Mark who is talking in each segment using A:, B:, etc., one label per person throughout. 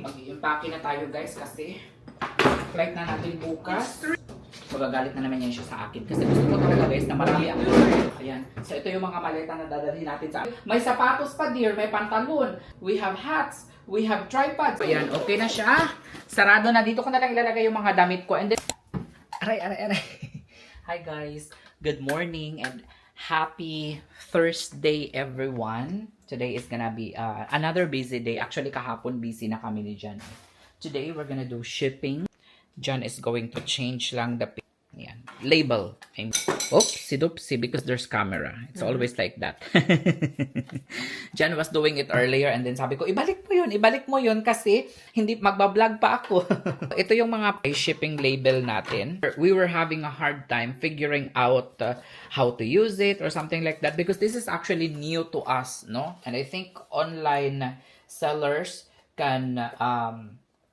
A: Mag-i-impake na tayo guys kasi flight na natin bukas. So gagalit na naman yan siya sa akin kasi gusto ko talaga guys na marami ang ayan. So ito yung mga maleta na dadalhin natin sa may sapatos pa dear, may pantalon, we have hats, we have tripods. Ayan, okay na siya. Sarado na. Dito ko na lang ilalagay yung mga damit ko. And then aray. Hi guys. Good morning and happy Thursday everyone. Today is gonna be another busy day. Actually kahapon busy na kami ni Jan. Today we're gonna do shipping. John is going to change lang the yan, label. Oopsie because there's camera. It's always like that. John was doing it earlier and then sabi ko, ibalik mo yun kasi hindi magbablog pa ako. Ito yung mga shipping label natin. We were having a hard time figuring out how to use it or something like that because this is actually new to us, no? And I think online sellers can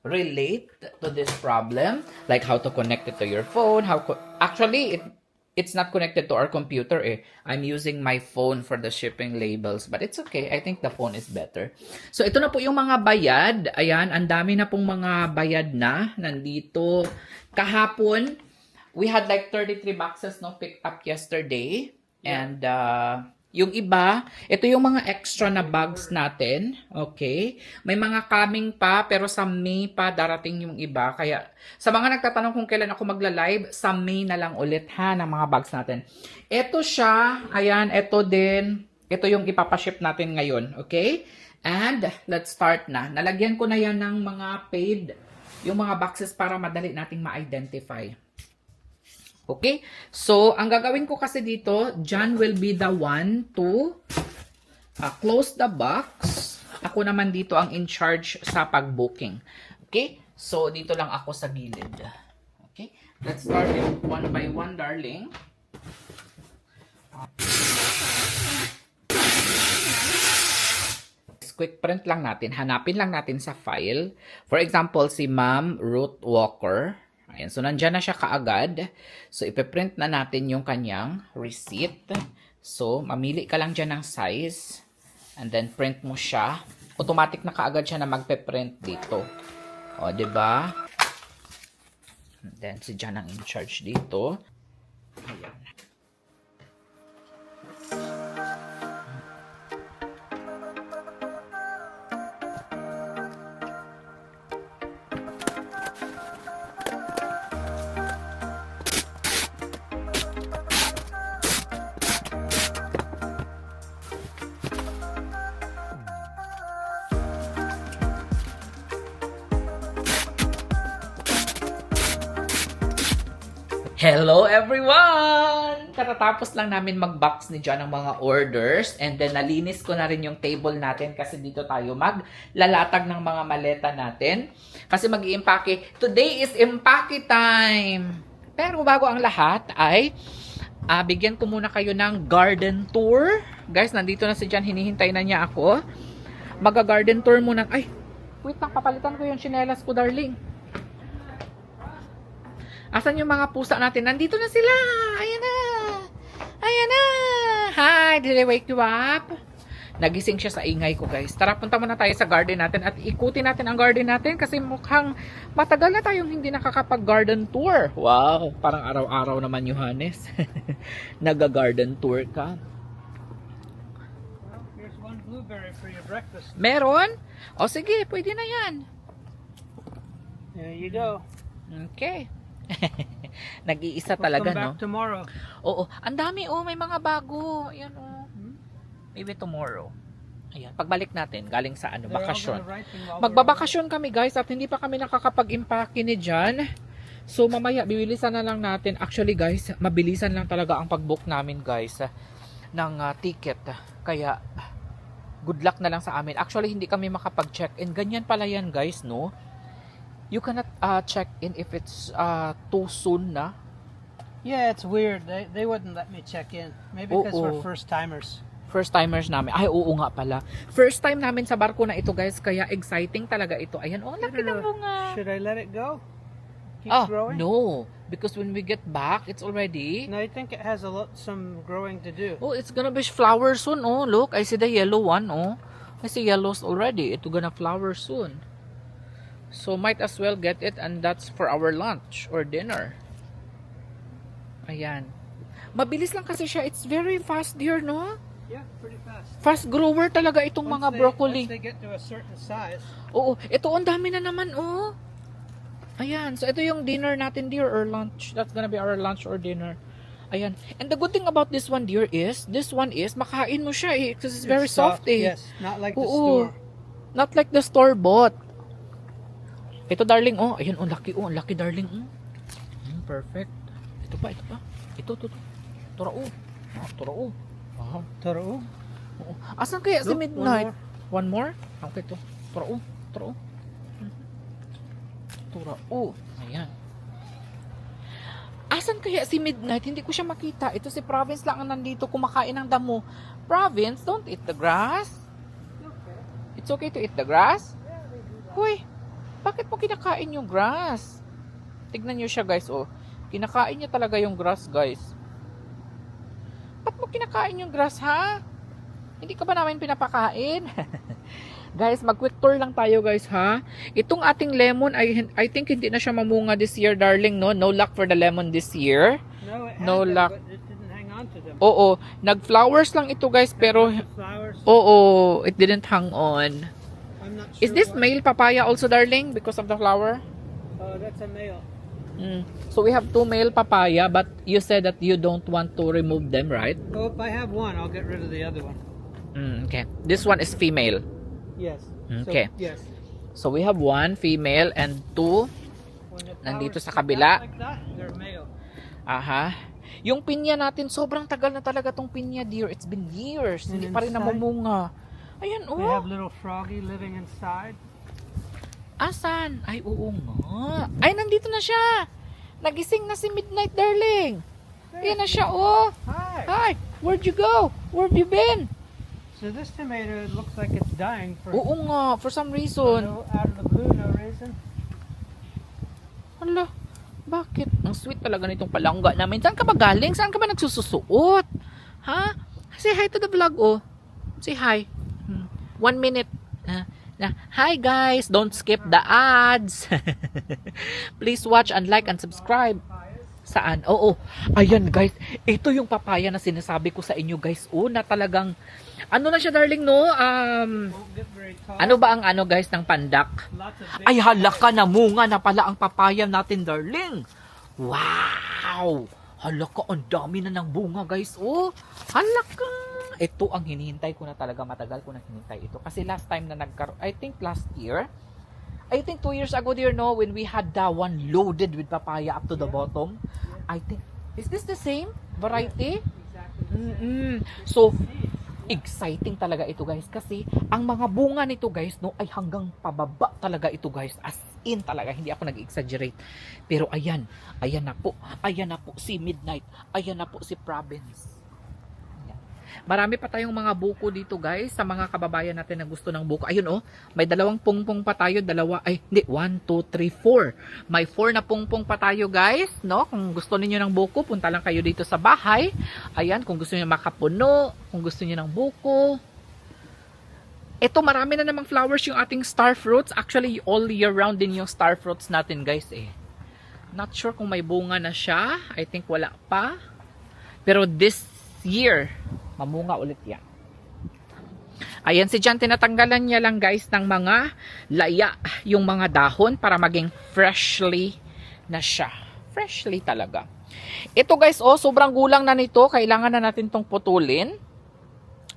A: relate to this problem, like how to connect it to your phone, actually it's not connected to our computer I'm using my phone for the shipping labels, but it's okay. I think the phone is better. So ito na po yung mga bayad. Ayan, ang dami na pong mga bayad na nandito. Kahapon we had like 33 boxes no picked up yesterday. Yeah. And yung iba, ito yung mga extra na bags natin. Okay? May mga coming pa, pero sa May pa darating yung iba. Kaya, sa mga nagtatanong kung kailan ako magla-live, sa May na lang ulit ha, ng mga bags natin. Ito siya. Ayan, ito din. Ito yung ipapaship natin ngayon. Okay? And, let's start na. Nalagyan ko na yan ng mga paid, yung mga boxes para madali nating ma-identify. Okay? So, ang gagawin ko kasi dito, John will be the one to close the box. Ako naman dito ang in charge sa pag-booking. Okay? So, dito lang ako sa gilid. Okay? Let's start it one by one, darling. Quick print lang natin. Hanapin lang natin sa file. For example, si Ma'am Ruth Walker. Ayan, so nandyan na siya kaagad. So, ipiprint na natin yung kanyang receipt. So, mamili ka lang dyan ng size. And then, print mo siya. Automatic na kaagad siya na magpe-print dito. O, diba? And then, si Jan ang in charge dito. Ayan. Hello everyone! Katatapos lang namin mag-box ni John ng mga orders and then nalinis ko na rin yung table natin kasi dito tayo maglalatag ng mga maleta natin. Kasi mag-i-impake. Today is impake time! Pero bago ang lahat ay bigyan ko muna kayo ng garden tour. Guys, nandito na si John. Hinihintay na niya ako. Mag-garden tour muna. Ay, wait lang. Papalitan ko yung tsinelas ko, darling. Asan yung mga pusa natin? Nandito na sila! Ayan na! Ayan na! Hi! Did I wake you up? Nagising siya sa ingay ko, guys. Tara, punta muna tayo sa garden natin at ikutin natin ang garden natin kasi mukhang matagal na tayong hindi nakakapag-garden tour. Wow! Parang araw-araw naman, Johannes. Nag-garden tour ka.
B: Well, here's one blueberry for your breakfast.
A: Meron? O sige, pwede na yan.
B: There you go.
A: Okay. Nag-iisa talaga,
B: Come
A: no?
B: back tomorrow.
A: Oo. Ang dami, may mga bago. Ayan, Maybe tomorrow. Ayan. Pagbalik natin, galing sa bakasyon. Magbabakasyon kami, guys, at hindi pa kami nakakapag-impake ni John. So, mamaya, bibilisan na lang natin. Actually, guys, mabilisan lang talaga ang pag-book namin, guys, ng ticket. Kaya, good luck na lang sa amin. Actually, hindi kami makapag-check-in. Ganyan pala yan, guys, no? You cannot check in if it's too soon na.
B: Yeah, it's weird. They wouldn't let me check in. Maybe because we're first timers.
A: First timers namin. Ay, oo nga pala. First time namin sa barko na ito, guys. Kaya exciting talaga ito. Ayan, laki na bunga.
B: Should I let it go? Keep growing?
A: No. Because when we get back, it's already...
B: No, I think it has some growing to do.
A: Oh, it's gonna be flowers soon, Look, I see the yellow one, I see yellows already. Ito gonna flower soon. So might as well get it, and that's for our lunch or dinner. Ayan. Mabilis lang kasi siya. It's very fast dear, no?
B: Yeah, pretty fast.
A: Fast grower talaga itong mga broccoli.
B: Once they get to a certain size.
A: Oo, ito ang dami na naman, oh. Ayan, so ito yung dinner natin dear or lunch. That's gonna be our lunch or dinner. Ayan. And the good thing about this one dear is, makain mo siya eh. Because it's very soft eh.
B: Yes, not like the
A: Oo.
B: store.
A: Not like the store bought. Ito darling, oh. Ayan, oh, laki, oh. Laki darling, oh. Perfect. Ito pa. Ito. Turao. Ah, turao. Ah.
B: Toro.
A: Oo. Asan kaya si
B: Look,
A: Midnight? One more? Okay, to. Turao. Turao. Ayan. Asan kaya si Midnight? Hindi ko siya makita. Ito si Province lang ang nandito kumakain ng damo. Province, don't eat the grass. It's okay to eat the grass? Hoy, bakit mo kinakain yung grass? Tignan nyo siya guys, oh. Kinakain niya talaga yung grass, guys. Ba't mo kinakain yung grass, ha? Hindi ka ba namin pinapakain? Guys, mag-quick tour lang tayo, guys, ha? Itong ating lemon, I think hindi na siya mamunga this year, darling, no? No luck for the lemon this year. No luck.
B: But it didn't hang on to them.
A: Oo, nag-flowers lang ito, guys, pero
B: Flowers.
A: oo, it didn't hang on.
B: I'm not sure.
A: Is this
B: why.
A: male papaya also, darling, because of the flower?
B: That's a male.
A: So we have 2 male papaya, but you said that you don't want to remove them, right?
B: Oh, if I have one, I'll get rid of the other one.
A: Okay. This one is female.
B: Yes.
A: Okay.
B: So, yes.
A: So we have 1 female and 2
B: When the
A: nandito
B: flowers
A: sa
B: stick out
A: kabila.
B: like that, they're male.
A: Aha. Yung pinya natin, sobrang tagal na talaga tong pinya, dear. It's been years.
B: And
A: Hindi pa rin
B: inside?
A: namumunga. Ayan,
B: They have
A: oh.
B: little froggy living inside.
A: Asan? Ay, oo nga. Ay, nandito na siya. Nagising na si Midnight, darling. Ayan na siya, oh.
B: Hi.
A: Hi, where'd you go? Where have you been?
B: So this tomato looks like it's dying for
A: Oo nga, for some reason.
B: out of the blue, no reason.
A: Hala, bakit? Ang sweet talaga nitong palangga namin. Saan ka ba galing? Saan ka ba nagsususuot? Ha? Say hi to the vlog, oh. Say hi. 1 minute. Hi guys, don't skip the ads. Please watch and like and subscribe. Saan? Oo. Ayan guys, ito yung papaya na sinasabi ko sa inyo guys. Oh, na talagang ano na siya darling, no?
B: Won't get very tall.
A: Ano ba ang ano guys ng pandak?
B: Lots of big
A: Ay halaka na munga na pala ang papaya natin darling. Wow! Halaka, ang dami na ng bunga guys. Oh, halaka. Ito ang hinihintay ko na talaga. Matagal ko na hinihintay ito. Kasi last time na nagkaroon, I think last year, I think 2 years ago dear, no, when we had that one loaded with papaya up to the bottom. I think, is this the same variety?
B: Exactly.
A: So, exciting talaga ito guys. Kasi, ang mga bunga nito guys, no, ay hanggang pababa talaga ito guys. As in talaga, hindi ako nag-exaggerate. Pero ayan na po si Midnight. Ayan na po si Province. Marami pa tayong mga buko dito guys, sa mga kababayan natin na gusto ng buko. Ayun oh, may 2 pungpong pa tayo, 1, 2, 3, 4. May 4 na pungpong pa tayo guys, no? Kung gusto niyo ng buko, punta lang kayo dito sa bahay. Ayan, kung gusto niyo makapuno, kung gusto niyo ng buko. Ito, marami na namang flowers yung ating star fruits. Actually, all year round din yung star fruits natin guys eh. Not sure kung may bunga na siya. I think wala pa. Pero this year, mamunga ulit yan. Ayan, si Jan, tinatanggalan niya lang guys ng mga laya, yung mga dahon para maging freshly na siya. Freshly talaga. Ito guys, oh, sobrang gulang na nito. Kailangan na natin tong putulin.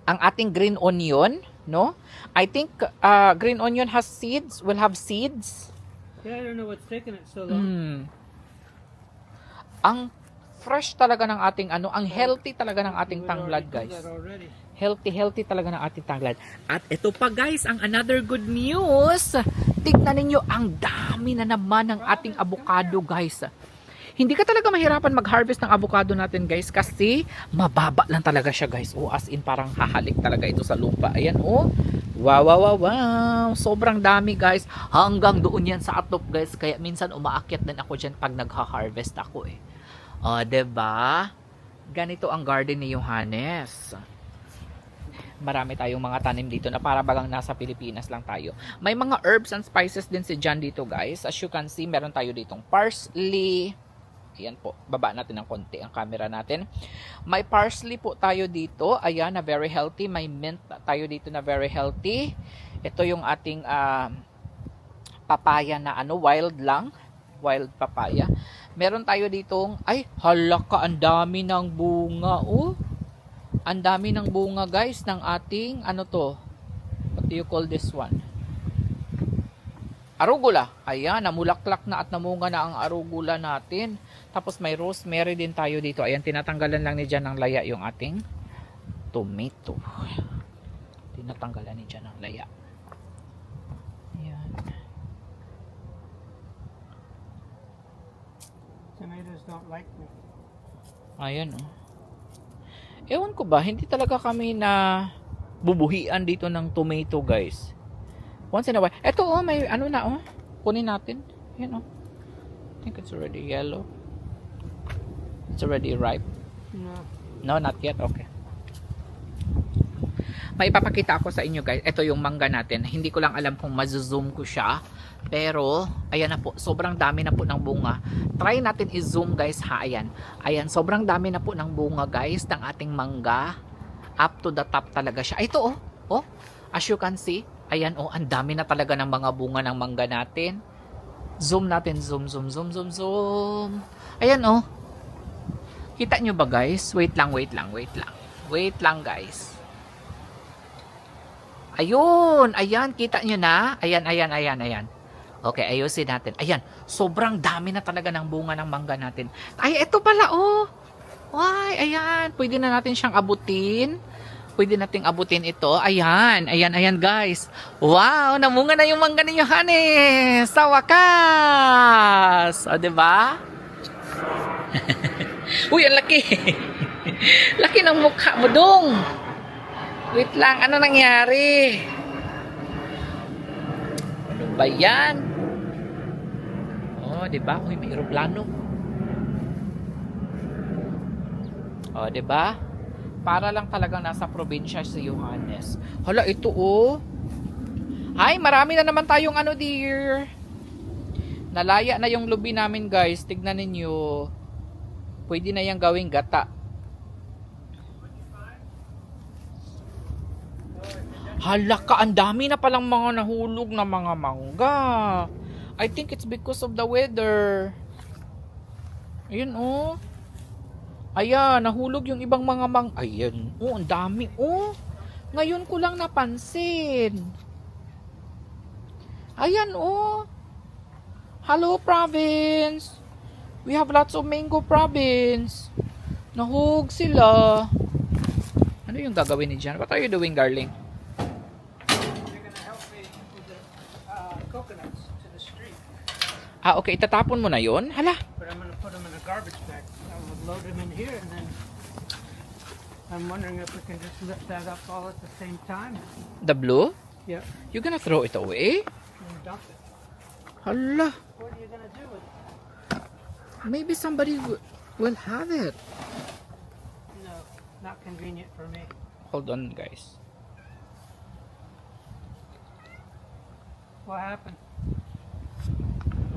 A: Ang ating green onion, no? I think green onion has seeds, will have seeds.
B: Yeah, I don't know what's taking it so long.
A: Ang fresh talaga ng ating ano, ang healthy talaga ng ating tanglad guys. Healthy talaga ng ating tanglad. At ito pa guys, ang another good news. Tignan ninyo, ang dami na naman ng ating avocado guys. Hindi ka talaga mahirapan mag-harvest ng avocado natin guys kasi mababa lang talaga siya guys. Oh, as in parang hahalik talaga ito sa lupa. Ayan oh. Wow. Sobrang dami guys. Hanggang doon yan sa atop guys. Kaya minsan umaakyat din ako dyan pag nagha-harvest ako eh. O, diba? Ganito ang garden ni Johannes. Marami tayong mga tanim dito na para bagang nasa Pilipinas lang tayo. May mga herbs and spices din si John dito, guys. As you can see, meron tayo ditong parsley. Ayan po, baba natin ng konti ang camera natin. May parsley po tayo dito. Ayan, na very healthy. May mint tayo dito na very healthy. Ito yung ating papaya na wild lang. Wild papaya. Meron tayo ditong, ay, halaka, ang dami ng bunga. Oh, ang dami ng bunga, guys, ng ating, what do you call this one? Arugula. Ayan, namulaklak na at namunga na ang arugula natin. Tapos may rosemary din tayo dito. Ayan, tinatanggalan lang ni Jan ng laya yung ating tomato. Tinatanggalan ni Jan ng laya. Ayan.
B: Tomatoes don't like me.
A: Ayan, oh. Ewan ko ba, hindi talaga kami na bubuhian dito ng tomato, guys. Once in a while. Ito, oh, may kunin natin. Ayan, oh. I think it's already yellow. It's already ripe.
B: No.
A: No, not yet. Okay. May ipapakita ako sa inyo, guys. Ito yung mangga natin. Hindi ko lang alam kung mazo-zoom ko siya. Pero, ayan na po. Sobrang dami na po ng bunga. Try natin i-zoom, guys, ha. Ayan. Ayan, sobrang dami na po ng bunga, guys, ng ating mangga. Up to the top talaga siya. Ito, oh. Oh, as you can see. Ayan, oh. Ang dami na talaga ng mga bunga ng mangga natin. Zoom natin. Zoom, zoom, zoom, zoom, zoom. Ayan, oh. Kita nyo ba, guys? Wait lang. Wait lang, guys. Ayun. Ayan, kita nyo na? Ayan. Okay, ayusin natin. Ayan, sobrang dami na talaga ng bunga ng mangga natin. Ay, eto pala, oh. Ay, ayan. Pwede na natin siyang abutin. Pwede nating abutin ito. Ayan, guys. Wow, namunga na yung mangga ni Johannes. Sa wakas. O, diba? Uy, ang laki. Laki ng mukha mo, dong. Wait lang, ano nangyari? Ano ba yan? Oh, diba? Uy, may aeroplano. Oh, diba? Para lang talagang nasa probinsya si Johannes. Hala, ito oh. Ay, marami na naman tayong dear. Nalaya na yung lubi namin, guys. Tignan ninyo. Pwede na yung gawing gata. Hala ka, ang dami na palang mga nahulog na mga mangga. I think it's because of the weather. Ayun, oh. Ayan, nahulog yung ibang mga Ayan, oh, ang dami, oh. Ngayon ko lang napansin. Ayan, oh. Hello, province. We have lots of mango, province. Nahug sila. Ano yung gagawin ni Jan? What are you doing, darling?
B: You're gonna help me with the coconuts to the street.
A: Ah, okay. Itatapon mo na yon. Hala.
B: But I'm gonna put them in a garbage bag. I will load them in here, and then I'm wondering if we can just lift that up all at the same time.
A: The blue?
B: Yep.
A: You gonna throw it away?
B: And dump it.
A: Hala.
B: What are you gonna do with it?
A: Maybe somebody will have it.
B: No, not convenient for me.
A: Hold on, guys.
B: What happened?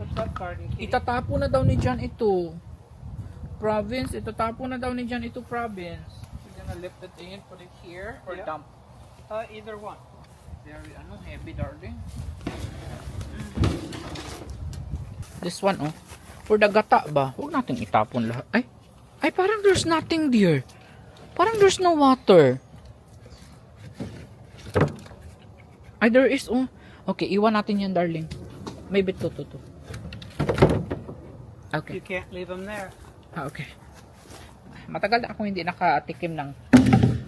B: What's up, Garden Kitty?
A: Itatapo na daw ni Jan ito. Province, itatapo na daw ni Jan ito, province. We're gonna lift it in, put it here, or
B: Yep.
A: dump.
B: Either one.
A: Very, heavy, darling. This one, oh. For the gata ba? Huwag natin itapon lahat. Ay, parang there's nothing there. Parang there's no water. Ay, there is, oh. Okay, iwan natin yan, darling. Maybe to. Okay.
B: You can't leave them there.
A: Okay. Matagal na ako hindi nakatikim ng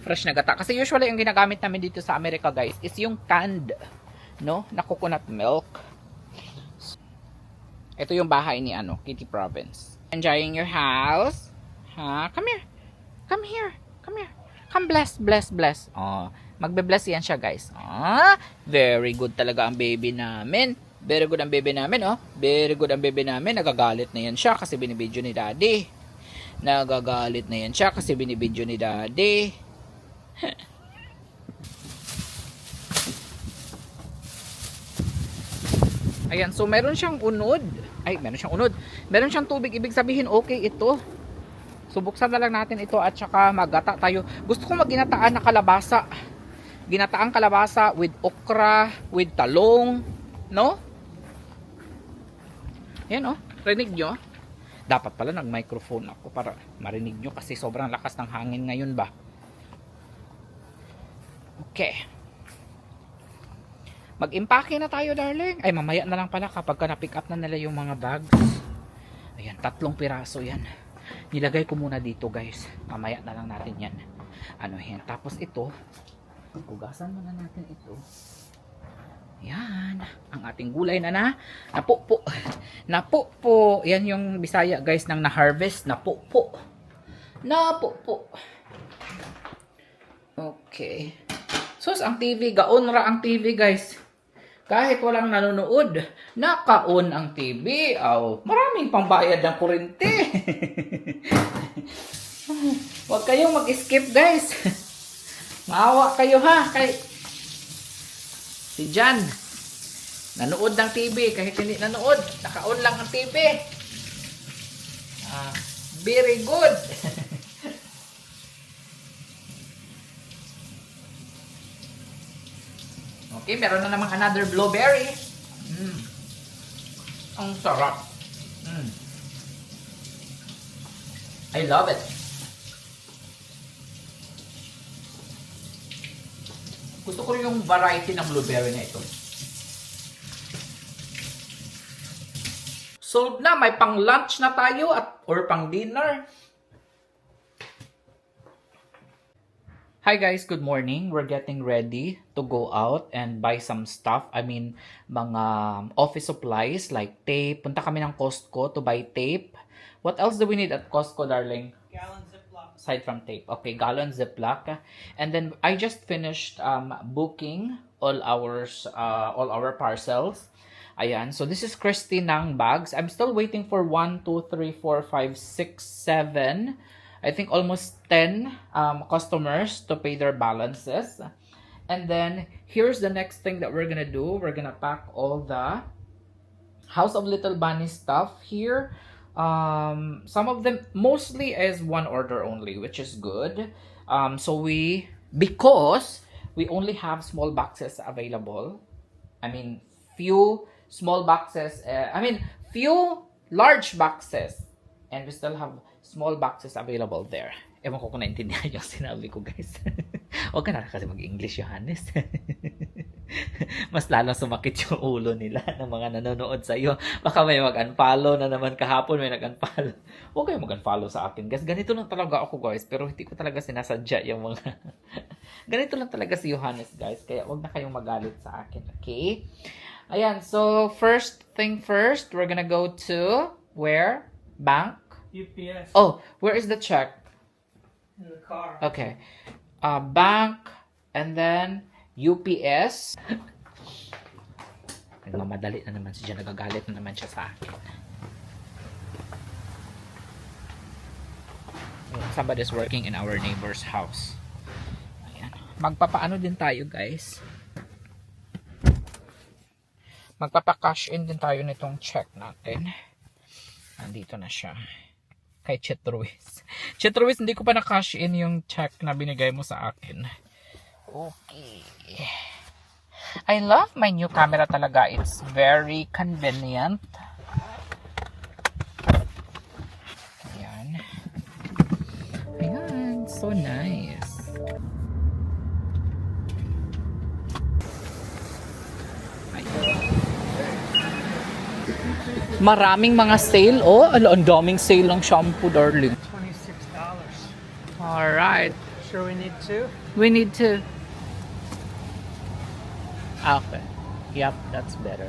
A: fresh na gata. Kasi usually, yung ginagamit namin dito sa Amerika, guys, is yung canned, no? Na coconut milk. Ito yung bahay ni Kitty Province. Enjoying your house? Ha? Come here. Come here. Come bless. Oh, magbe-bless yan siya, guys. Ah, very good talaga ang baby namin. Very good ang baby namin, oh. Very good ang baby namin. Nagagalit na yan siya kasi binibidyo ni Daddy. Ayan, so meron siyang unod. Ay, meron siyang unod. Meron siyang tubig. Ibig sabihin, okay ito. So, buksan na lang natin ito at saka magata tayo. Gusto ko maginataan na kalabasa. Ginataang kalabasa with okra, with talong. No? Ayan, oh. Rinig nyo? Dapat pala nag-microphone ako para marinig nyo kasi sobrang lakas ng hangin ngayon ba. Okay. Mag-impake na tayo, darling. Ay, mamaya na lang pala kapag na-pick up na nila yung mga bags. Ayan, 3 piraso yan. Nilagay ko muna dito, guys. Mamaya na lang natin yan. Ano yan. Tapos ito, hugasan muna natin ito. Ayan. Ang ating gulay na napupo. Napupo. Yan yung Bisaya, guys, ng na-harvest. Napupo. Napupo. Okay. Sus, ang TV. Gaon ra ang TV, guys. Kahit walang nanonood, naka-on ang TV. Oh, maraming pambayad ng kuryente. Huwag kayong mag-skip, guys. Maawa kayo, ha? Kay si Jan, nanood ng TV. Kahit hindi nanood, naka-on lang ang TV. Very good. Okay, meron na namang another blueberry. Ang sarap. I love it. Gusto ko yung variety ng blueberry na ito. Solved na, may pang lunch na tayo or pang dinner. Hi guys, good morning. We're getting ready to go out and buy some stuff. I mean, mga office supplies like tape. Punta kami ng Costco to buy tape. What else do we need at Costco, darling?
B: Gallon Ziploc.
A: Aside from tape. Okay, gallon Ziploc. And then I just finished booking all our parcels. Ayan. So this is Christy ng bags. I'm still waiting for 1, 2, 3, 4, 5, 6, 7. I think almost 10 customers to pay their balances. And then, here's the next thing that we're gonna do. We're gonna pack all the House of Little Bunny stuff here. Some of them, mostly is one order only, which is good. Because we only have small boxes available. I mean, few large boxes. And we still have small boxes available there. Ewan ko kung naintindihan yung sinabi ko, guys. Huwag ka na kasi mag-English, Johannes. Mas lalong sumakit yung ulo nila ng mga nanonood sa iyo. Baka may mag-unfollow na naman kahapon, may nag-unfollow. Huwag kayo mag-unfollow sa akin, guys. Ganito lang talaga ako, guys. Pero hindi ko talaga sinasadya yung mga... Ganito lang talaga si Johannes, guys. Kaya huwag na kayong magalit sa akin, okay? Ayan, so first thing first, we're gonna go to where? Bank?
B: UPS.
A: Oh, where is the check?
B: In the car.
A: Okay. Bank and then UPS. Nagmamadali na naman siya. Nagagalit na naman siya sa akin. Somebody's working in our neighbor's house. Ayan. Magpapaano din tayo, guys. Magpapa-cash in din tayo nitong check natin. Nandito na siya. Kay Chet Ruiz. Chet Ruiz, hindi ko pa na-cash in yung check na binigay mo sa akin. Okay. I love my new camera talaga. It's very convenient. Ayan. Ayan. So nice. Ayan. Maraming mga sale. Oh, ang daming sale ng shampoo, darling.
B: $26.
A: Alright.
B: Sure we need two?
A: We need to. Okay. Yep, that's better.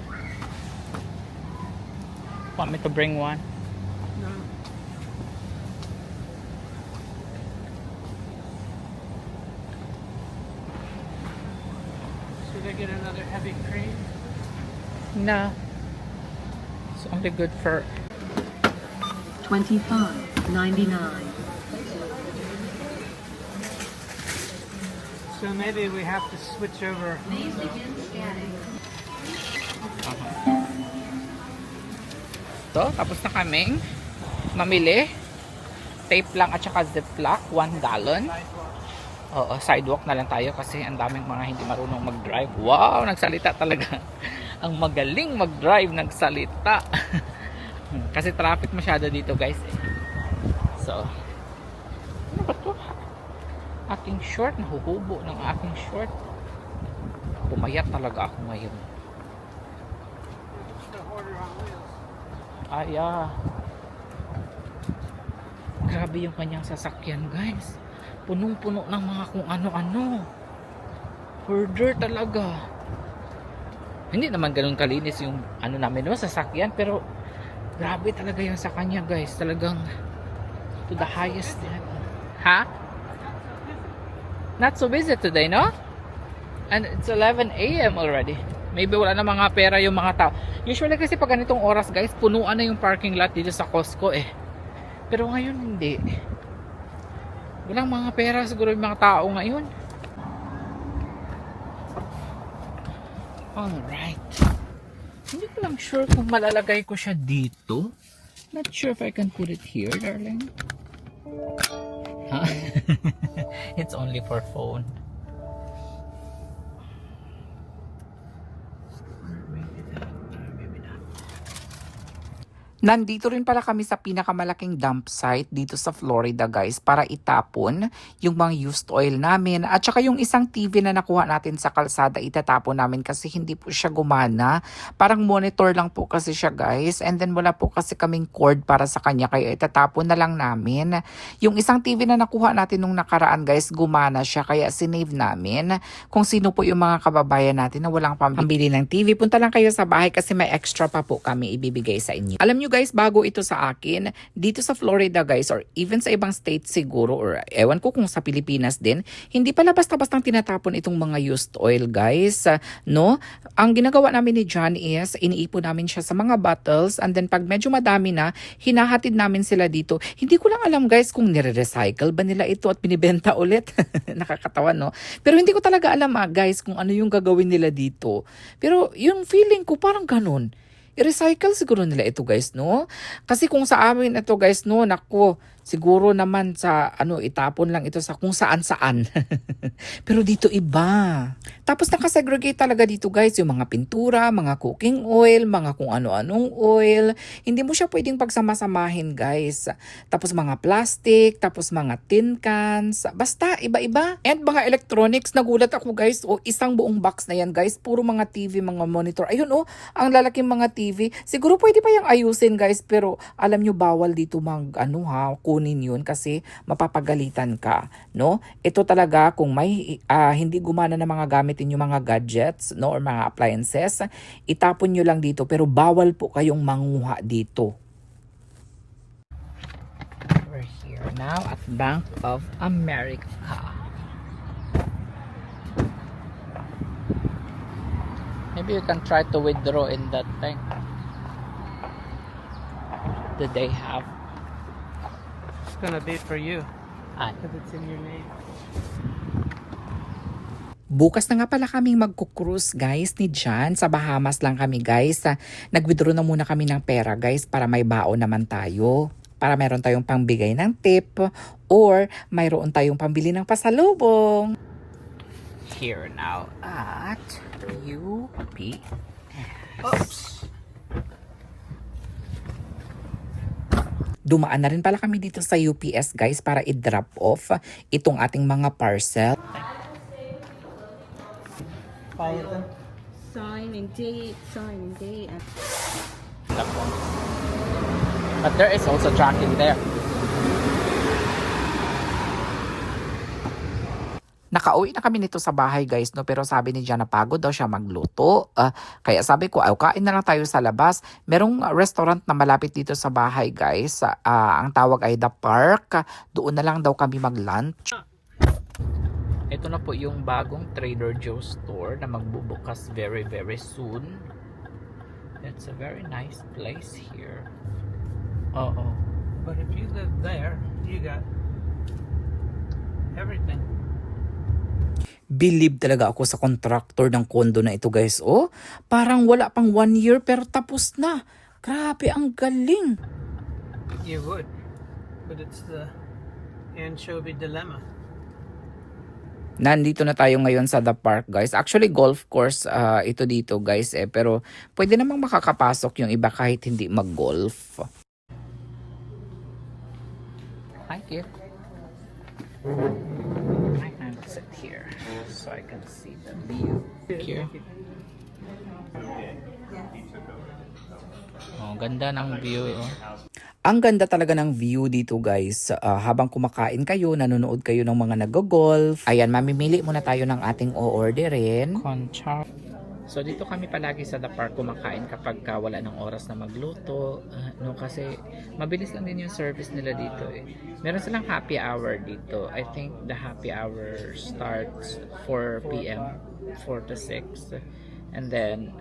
A: Want me to bring one?
B: No. Should I get another heavy cream?
A: No. It's only good for...
C: $25.99.
B: So maybe we have to switch over.
A: dito. Tapos na kaming mamili. Tape lang at saka ziplock, 1 gallon. Oo, sidewalk na lang tayo kasi ang daming mga hindi marunong mag-drive. Wow, nagsalita talaga. Ang magaling mag-drive, nagsalita. Kasi traffic masyado dito, guys. So, ano ba to? Aking short, nahuhubo ng aking short. Pumayat talaga ako ngayon. Yeah. Grabe yung kanyang sasakyan, guys. Punong-puno ng mga kung ano-ano. Hoarder talaga. Hindi naman ganun kalinis yung ano namin, no, sasakyan, pero grabe talaga yung sa kanya, guys. Talagang to the highest level. Ha? Not so busy today, no? And it's 11 a.m. already. Maybe wala na mga pera yung mga tao. Usually kasi pag ganitong oras, guys, punuan na yung parking lot dito sa Costco eh. Pero ngayon hindi. Walang mga pera siguro yung mga tao ngayon. Alright. Hindi ko lang sure kung malalagay ko siya dito. Not sure if I can put it here, darling. Huh? It's only for phone. Nandito rin pala kami sa pinakamalaking dump site dito sa Florida, guys, para itapon yung mga used oil namin at saka yung isang TV na nakuha natin sa kalsada itatapon namin kasi hindi po siya gumana. Parang monitor lang po kasi siya, guys, and then wala po kasi kaming cord para sa kanya kaya itatapon na lang namin. Yung isang TV na nakuha natin nung nakaraan, guys, gumana siya kaya sinave namin. Kung sino po yung mga kababayan natin na walang pambili ng TV, punta lang kayo sa bahay kasi may extra pa po kami ibibigay sa inyo. Alam nyo, guys, bago ito sa akin, dito sa Florida, guys, or even sa ibang states siguro, or ewan ko kung sa Pilipinas din, hindi pala basta-bastang tinatapon itong mga used oil, guys. No? Ang ginagawa namin ni John is, iniipon namin siya sa mga bottles, and then pag medyo madami na, hinahatid namin sila dito. Hindi ko lang alam, guys, kung nire-recycle ba nila ito at binibenta ulit. Nakakatawa, no? Pero hindi ko talaga alam, guys, kung ano yung gagawin nila dito. Pero yung feeling ko parang ganun. I-recycle siguro nila ito, guys, no? Kasi kung sa amin ito, guys, no, nako, siguro naman sa itapon lang ito sa kung saan-saan. Pero dito iba. Tapos nakasegregate talaga dito, guys, yung mga pintura, mga cooking oil, mga kung ano-anong oil. Hindi mo siya pwedeng pagsama-samahin, guys. Tapos mga plastic, tapos mga tin cans. Basta iba-iba. And mga electronics, nagulat ako, guys. O isang buong box na yan, guys. Puro mga TV, mga monitor. Ayun, ang lalaking mga TV. Siguro pwede pa yung ayusin, guys. Pero alam nyo, bawal dito kunin yun kasi mapapagalitan ka, no? Ito talaga kung may hindi gumana na mga gamitin yung mga gadgets, no, or mga appliances, itapon nyo lang dito pero bawal po kayong manguha dito. We're here now at Bank of America. Maybe you can try to withdraw in that thing. Do they have?
B: It's gonna be for you
A: Ah.
B: because it's in your name.
C: Bukas na nga pala kaming magkukrus, guys, ni John. Sa Bahamas lang kami, guys. Nag-withdraw na muna kami ng pera, guys, para may baon naman tayo. Para mayroon tayong pangbigay ng tip or mayroon tayong pambili ng pasalubong.
A: Here now at UPS.
B: Oops.
C: Dumaan na rin pala kami dito sa UPS, guys, para i-drop off itong ating mga parcel.
D: Sign and date, sign and date.
A: That one. But there is also tracking there.
C: Nakauwi na kami nito sa bahay, guys, no? Pero sabi ni John, napagod daw siya magluto. Kaya sabi ko, kain na lang tayo sa labas. Merong restaurant na malapit dito sa bahay, guys. Ang tawag ay The Park. Doon na lang daw kami mag-lunch.
A: Ito na po yung bagong Trader Joe's store na magbubukas very very soon. It's a very nice place here. Oo.
B: But if you live there, you got everything.
C: Believe talaga ako sa contractor ng condo na ito, guys. Parang wala pang 1 year pero tapos na. Grabe, ang galing.
B: You would, but it's the anchovy dilemma.
C: Nandito na tayo ngayon sa the park, guys. Actually, golf course ito dito, guys. Pero pwede namang makakapasok yung iba kahit hindi mag-golf. Thank you. I can sit here so I can see the view. Thank you. Oh, ganda ng view. Oh. Ang ganda talaga ng view dito, guys. Habang kumakain kayo, nanonood kayo ng mga nag-golf. Ayan, mamimili muna tayo ng ating o-orderin. Concha. So dito kami palagi sa the park kumakain kapag wala ng oras na magluto. No, kasi mabilis lang din yung service nila dito eh. Meron silang happy hour dito. I think the happy hour starts 4 p.m. 4 to 6. And then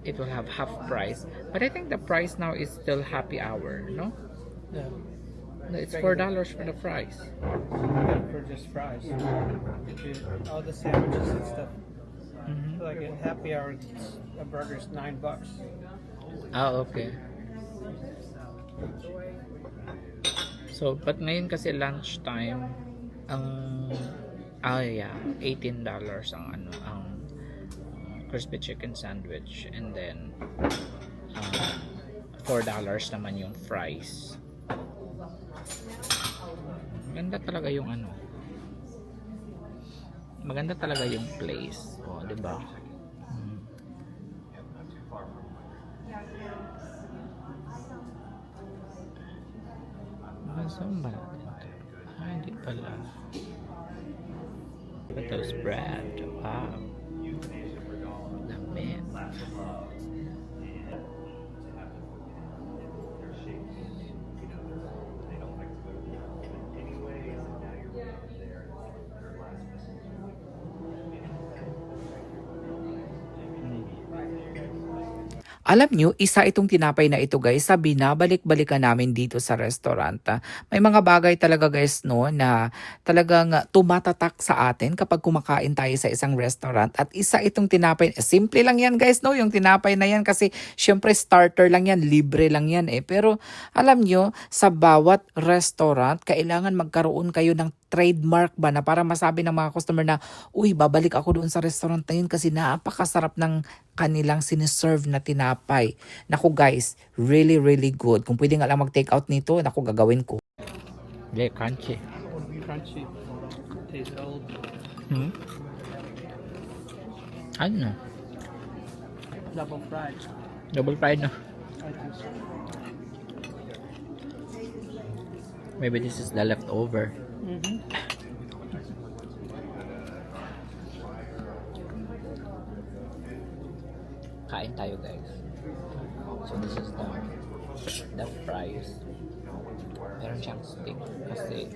C: it will have half price. But I think the price now is still happy hour, no?
B: Yeah.
C: No, it's $4 for the fries.
B: For just fries. All the sandwiches and stuff. Like at happy hour, a burger's $9.
C: Ah, okay. So, but ngayon kasi lunchtime, ang yeah, $18 ang crispy chicken sandwich, and then $4 naman yung fries. Maganda talaga yung maganda talaga yung place. Oh, 'di ba? Saan ba natin ito? Hindi pala. Potatoes bread. Wow. Dami. Alam nyo, isa itong tinapay na ito, guys, sa binabalik-balikan namin dito sa restaurant. May mga bagay talaga, guys, no, na talagang tumatatak sa atin kapag kumakain tayo sa isang restaurant. At isa itong tinapay, simple lang yan, guys, no, yung tinapay na yan kasi syempre starter lang yan, libre lang yan eh. Pero alam nyo, sa bawat restaurant, kailangan magkaroon kayo ng trademark ba na para masabi ng mga customer na, uy, babalik ako doon sa restaurant na yun kasi napakasarap ng kanilang siniserve na tinapay. Naku guys, really really good. Kung pwede nga lang mag-take out nito, naku gagawin ko. Yeah, crunchy.
B: Crunchy. Tastes old.
C: Ano?
B: Double fried.
C: Double fried no?
B: I think so.
C: Maybe this is the leftover. Kain tayo guys. So this is the fries. Meron siyang stick kasi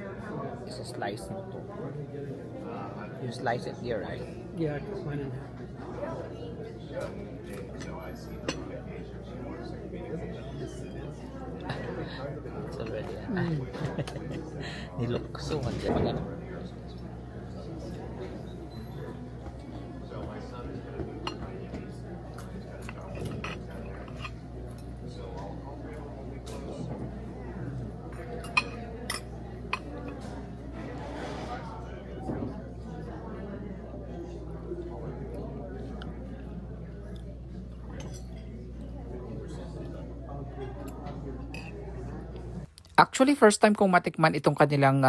C: isa-slice mo to. You slice it here, right?
B: Yeah, I just went in half.
C: It's already niluksungan siya pag ano. Actually, first time kong matikman itong kanilang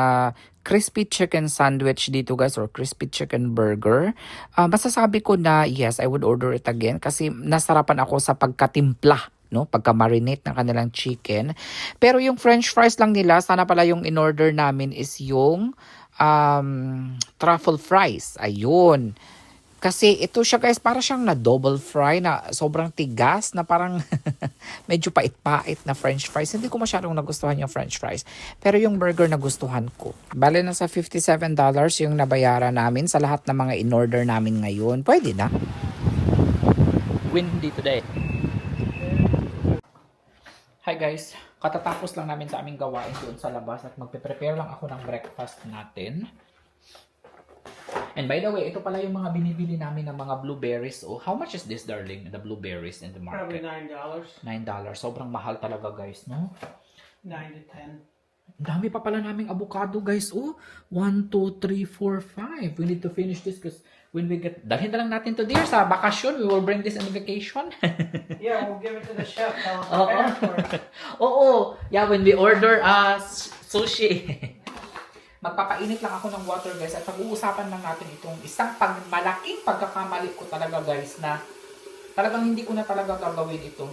C: crispy chicken sandwich dito guys, or crispy chicken burger. Masasabi ko na yes, I would order it again kasi nasarapan ako sa pagkatimpla, no, pagka-marinate ng kanilang chicken. Pero yung french fries lang nila, sana pala yung in-order namin is yung truffle fries. Ayun. Kasi ito siya guys, para siyang na double fry na sobrang tigas na parang medyo pait-pait na french fries. Hindi ko masyadong nagustuhan yung french fries. Pero yung burger nagustuhan ko. Bale na sa $57 yung nabayaran namin sa lahat ng mga in-order namin ngayon. Pwede na. Windy today. Hi guys, katatapos lang namin sa aming gawain doon sa labas at magpe-prepare lang ako ng breakfast natin.
A: And by the way, ito pala yung mga binibili namin ng mga blueberries. Oh, how much is this, darling? The blueberries in the
B: Probably
A: market?
B: $9.
A: $9. Sobrang mahal talaga, guys, no?
B: 9 to 10.
A: Dami pa pala naming avocado, guys. Oh, 1, 2, 3, 4, 5. We need to finish this because when we get... Dalhin na lang natin to dear sa bakasyon. We will bring this in vacation.
B: Yeah, we'll give it to the chef. Tell him to
A: Oo.
B: prepare for it.
A: Oo. Yeah, when we order sushi. Magpapainit lang ako ng water, guys. At pag-uusapan lang natin itong isang malaking pagkakamali ko talaga, guys, na talagang hindi ko na talaga gagawin ito.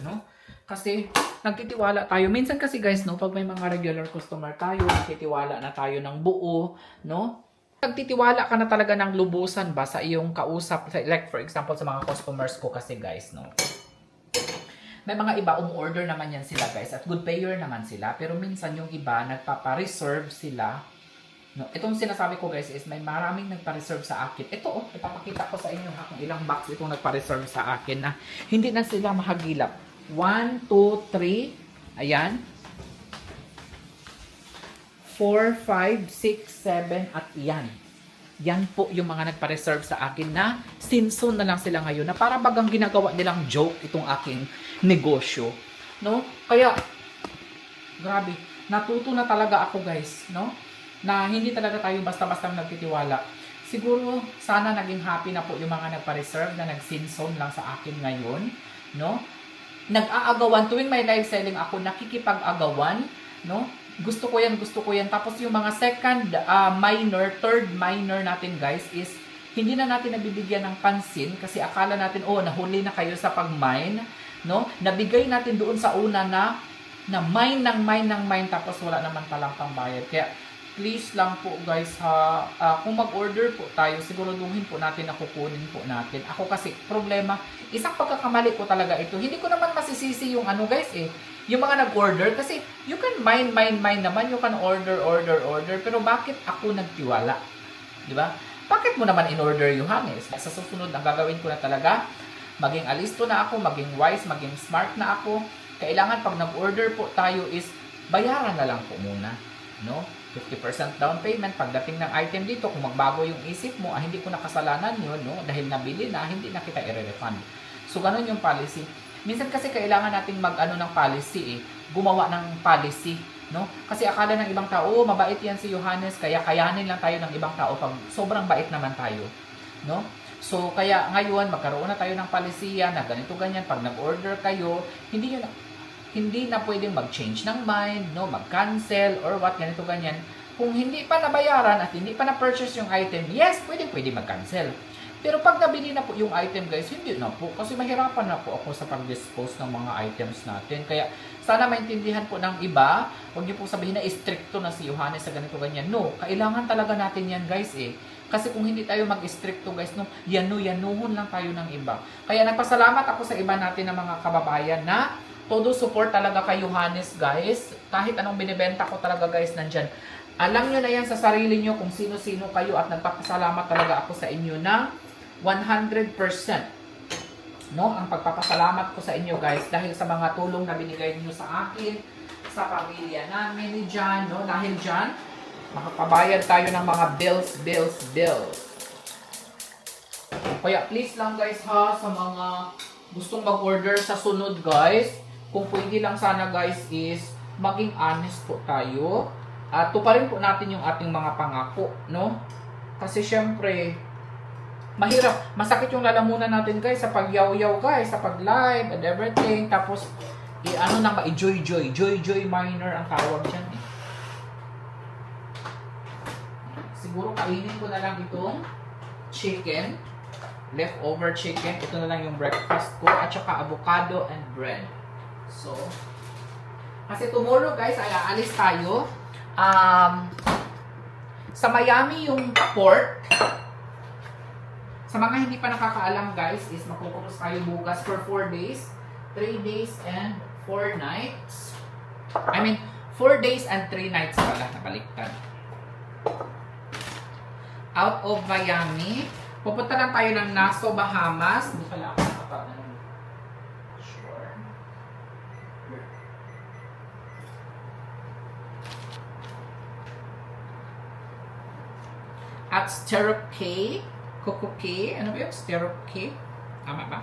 A: No? Kasi nagtitiwala tayo. Minsan kasi, guys, no, pag may mga regular customer tayo, nagtitiwala na tayo ng buo, no? Nagtitiwala ka na talaga ng lubusan ba sa iyong kausap, like for example sa mga customers ko kasi, guys, no. May mga iba umorder naman yan sila, guys, at good payer naman sila, pero minsan yung iba nagpapa-reserve sila. No, itong sinasabi ko, guys, is may maraming nagpa-reserve sa akin. Ito, oh, ipapakita ko sa inyo ha kung ilang box itong nagpa-reserve sa akin na hindi na sila mahagilap. 1, 2, 3. Ayan. 4, 5, 6, 7 at yan. Yan po yung mga nagpa-reserve sa akin na sinsun na lang sila ngayon na para bagang ginagawa nilang joke itong aking negosyo. No? Kaya, grabe, natuto na talaga ako, guys, no? Na hindi talaga tayo basta-basta nagtitiwala. Siguro, sana naging happy na po yung mga nagpa-reserve na nagsinson lang sa akin ngayon, no? Nag-aagawan, tuwing may live selling ako, nakikipag-agawan, no? Gusto ko yan, gusto ko yan. Tapos yung mga second minor, third minor natin, guys, is hindi na natin nabibigyan ng pansin kasi akala natin, oh, nahuli na kayo sa pag-mine, no? Nabigay natin doon sa una na mine tapos wala naman palang pambayad. Kaya, please lang po, guys, ha, kung mag-order po tayo, siguraduhin po natin na kukunin po natin. Ako kasi, problema, isang pagkakamali po talaga ito. Hindi ko naman masisisi yung ano, guys, yung mga nag-order, kasi you can mine naman, you can order, pero bakit ako nagtiwala? Di ba? Bakit mo naman in-order, Johannes? Sa susunod, ang gagawin ko na talaga, maging alisto na ako, maging wise, maging smart na ako. Kailangan pag nag-order po tayo is, bayaran na lang po muna. No? 50% down payment. Pagdating ng item dito, kung magbago yung isip mo, hindi ko nakasalanan yun, no? Dahil nabili na, hindi na kita i-refund. So, ganun yung policy. Minsan kasi kailangan nating mag-ano ng policy, gumawa ng policy, no? Kasi akala ng ibang tao, oh, mabait yan si Johannes, kaya kayanin lang tayo ng ibang tao pag sobrang bait naman tayo, no? So, kaya ngayon, magkaroon na tayo ng policy na ganito, ganyan. Pag nag-order kayo, hindi na pwedeng mag-change ng mind, no, mag-cancel or what, ganito ganyan. Kung hindi pa nabayaran at hindi pa na-purchase yung item, yes, pwede mag-cancel. Pero pag nabili na po yung item, guys, hindi na po. Kasi mahirapan na po ako sa pag-dispose ng mga items natin. Kaya sana maintindihan po ng iba, huwag niyo po sabihin na stricto na si Johannes sa ganito ganyan. No, kailangan talaga natin yan, guys, Kasi kung hindi tayo mag-stricto, guys, no, yanuhon lang tayo ng iba. Kaya nagpasalamat ako sa iba natin ng mga kababayan na todo support talaga kay Johannes, guys. Kahit anong binibenta ko talaga, guys, nandyan. Alam nyo na yan sa sarili nyo kung sino-sino kayo at nagpapasalamat talaga ako sa inyo ng 100%. No? Ang pagpapasalamat ko sa inyo, guys, dahil sa mga tulong na binigay niyo sa akin, sa pamilya namin ni John, no? Dahil John, makapabayad tayo ng mga bills. Kaya please lang, guys, ha, sa mga gustong mag-order sa sunod, guys, kung pwede lang sana, guys, is maging honest po tayo at tuparin po natin yung ating mga pangako, no? Kasi syempre, mahirap, masakit yung lalamunan natin, guys, sa pag-yaw-yaw, guys, sa pag-live and everything. Tapos, ano na ba, joy minor ang tawag dyan, Siguro kainin ko na lang itong chicken, leftover chicken. Ito na lang yung breakfast ko, at saka avocado and bread. So, kasi tomorrow, guys, ay aalis tayo. Sa Miami yung port. Sa mga hindi pa nakakaalam, guys, is magkukuros tayo bukas for 4 days. 3 days and 4 nights. 4 days and 3 nights pala, nakaliktad. Out of Miami. Pupunta lang tayo ng Nassau, Bahamas. Hindi pala ako nakapagano. Sure. at Stirrup-K. Kuku-K. Ano ba yun? Stirrup-K? Tama ba?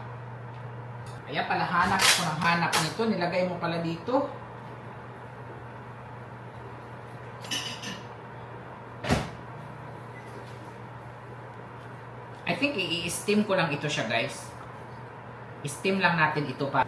A: Ayan pala, hanap ko ng hanap nito. Nilagay mo pala dito. I think i-steam ko lang ito siya, guys. I-steam lang natin ito pa.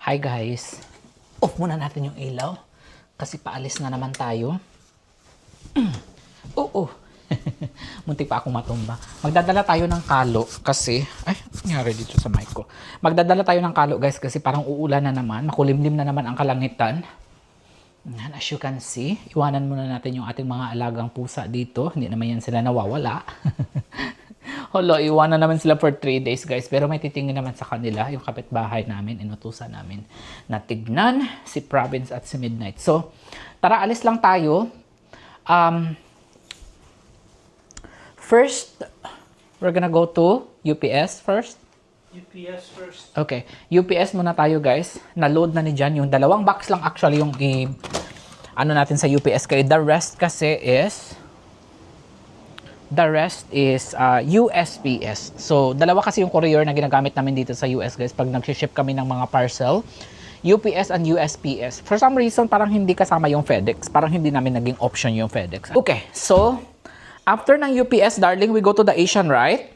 A: Hi guys. Off muna natin yung ilaw kasi paalis na naman tayo. Oo. Muntik pa akong matumba. Magdadala tayo ng kalo kasi nangyari dito sa mic ko. Magdadala tayo ng kalo guys kasi parang uulan na naman, makulimlim na naman ang kalangitan. Yan, as you can see, iwanan muna natin yung ating mga alagang pusa dito. Hindi naman yan sila nawawala. Hala, iwanan naman sila for 3 days guys. Pero may titingin naman sa kanila, yung kapitbahay namin, inutusan namin na tignan si Province at si Midnight. So, tara, alis lang tayo. First, we're gonna go to UPS first.
B: UPS first.
A: Okay, UPS muna tayo guys. Na-load na ni Jan yung 2 box lang actually yung ano natin sa UPS. Kaya the rest kasi is USPS. So, 2 kasi yung courier na ginagamit namin dito sa US guys pag nag-ship kami ng mga parcel. UPS and USPS. For some reason, parang hindi kasama yung FedEx. Parang hindi namin naging option yung FedEx. Okay, so, after ng UPS, darling, we go to the Asian, right?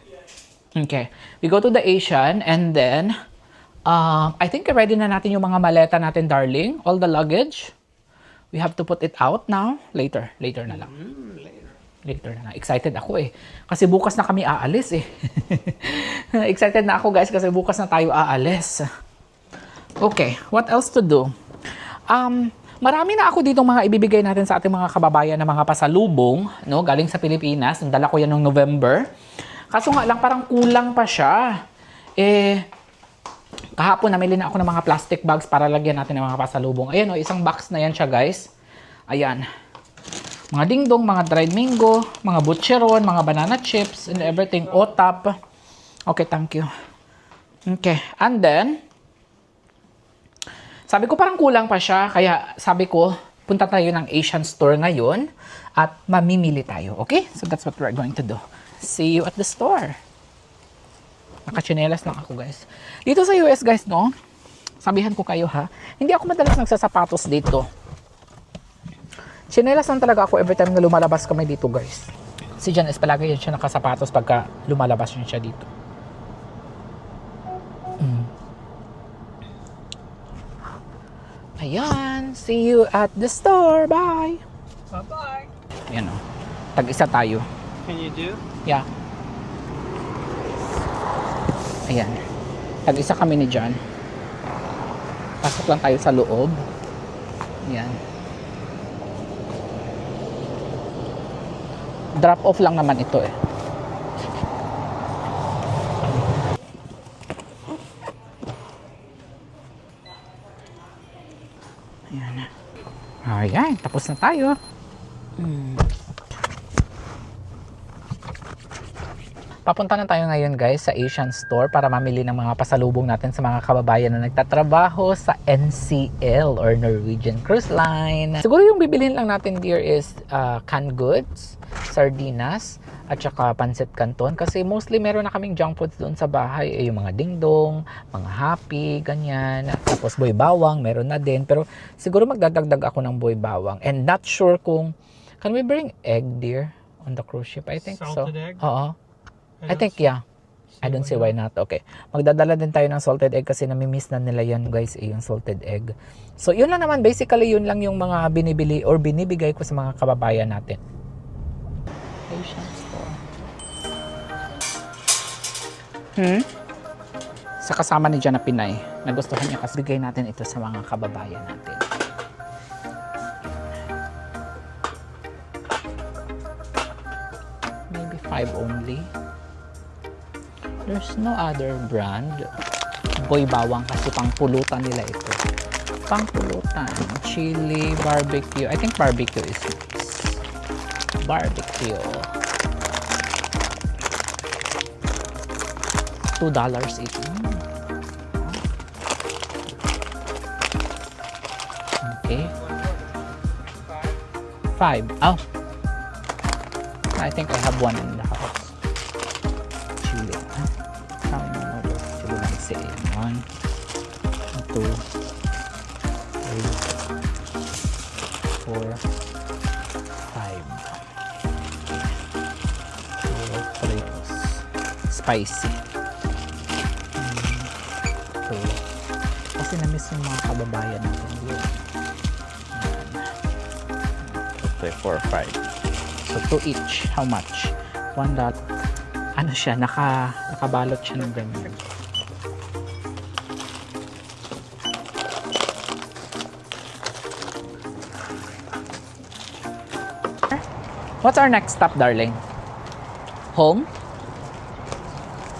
A: Okay, we go to the Asian and then, I think ready na natin yung mga maleta natin, darling. All the luggage. We have to put it out now. Later na lang. Later na. Excited ako eh. Kasi bukas na kami aalis eh. Excited na ako guys kasi bukas na tayo aalis. Okay, what else to do? Marami na ako ditong mga ibibigay natin sa ating mga kababayan na mga pasalubong, no? Galing sa Pilipinas. Nandala ko yan noong November. Kaso nga lang parang kulang pa siya. Kahapon namili na ako ng mga plastic bags para lagyan natin ng mga pasalubong. Ayan o, isang box na yan siya guys. Ayan. Mga dingdong, mga dried mango, mga butcheron, mga banana chips, and everything. OTAP. Okay, thank you. Okay, and then, sabi ko parang kulang pa siya. Kaya sabi ko, punta tayo ng Asian store ngayon at mamimili tayo. Okay? So that's what we're going to do. See you at the store. Nakachinelas lang ako guys. Dito sa US guys, no? Sabihan ko kayo ha. Hindi ako madalas nagsasapatos dito. Chinelas lang talaga ako every time na lumalabas kami dito guys. Si Jan is palagi yan siya nakasapatos pagka lumalabas yun siya dito. Ayan. See you at the store. Bye.
B: Bye-bye.
A: Ayan o. Tag-isa tayo.
B: Can you do?
A: Yeah. Ayan. Tag-isa kami ni Jan. Pasok lang tayo sa loob. Ayan. Drop off lang naman ito eh. Ayan na. Ayan, tapos na tayo. Papunta na tayo ngayon guys sa Asian store para mamili ng mga pasalubong natin sa mga kababayan na nagtatrabaho sa NCL or Norwegian Cruise Line. Siguro yung bibilhin lang natin dear is canned goods, sardinas, at saka pancit canton kasi mostly meron na kaming junk foods doon sa bahay. Yung mga dingdong, mga happy, ganyan. Tapos boy bawang, meron na din. Pero siguro magdadagdag ako ng boy bawang. And not sure kung, can we bring egg dear on the cruise ship? I think so.
B: Salted egg?
A: Oo. I think, yeah. I don't see why not. Okay. Magdadala din tayo ng salted egg kasi namimiss na nila yan guys, yung salted egg. So, yun lang naman. Basically, yun lang yung mga binibili or binibigay ko sa mga kababayan natin. Asian store. Sa kasama ni Jan na Pinay. Nagustuhan niya kasi bigay natin ito sa mga kababayan natin.
C: 5 only. There's no other brand. Boy bawang kasi pangpulutan nila ito. Pangpulutan. Chili, barbecue. I think barbecue is nice. Barbecue. $2 each. Okay. 5. Oh. I think I have one in the house. Chili. Chili lang say. 1, 2, 3, 4, 5. Spicy. Kasi na-miss yung mga kababayan natin yun. 2, 3, 4, 5. So 2 each. How much? $1. Ano siya? Nakabalot siya ng ganyan. What's our next stop, darling? Home?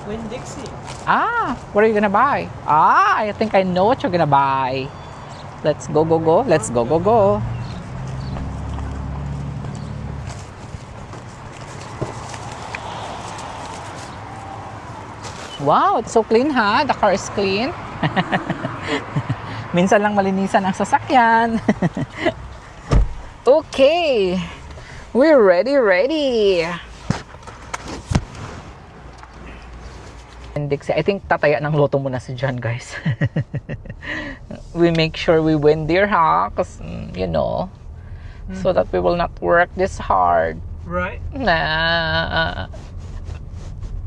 B: Winn-Dixie.
C: Ah, what are you gonna buy? Ah, I think I know what you're gonna buy. Let's go, go, go. Let's go, go, go. Wow, it's so clean ha. The car is clean. Minsan lang malinisan ang sasakyan. Okay. We're ready. Dixie, I think tataya ng loto muna si John, guys. We make sure we win dear, ha? Because, so that we will not work this hard.
B: Right.
C: Nah.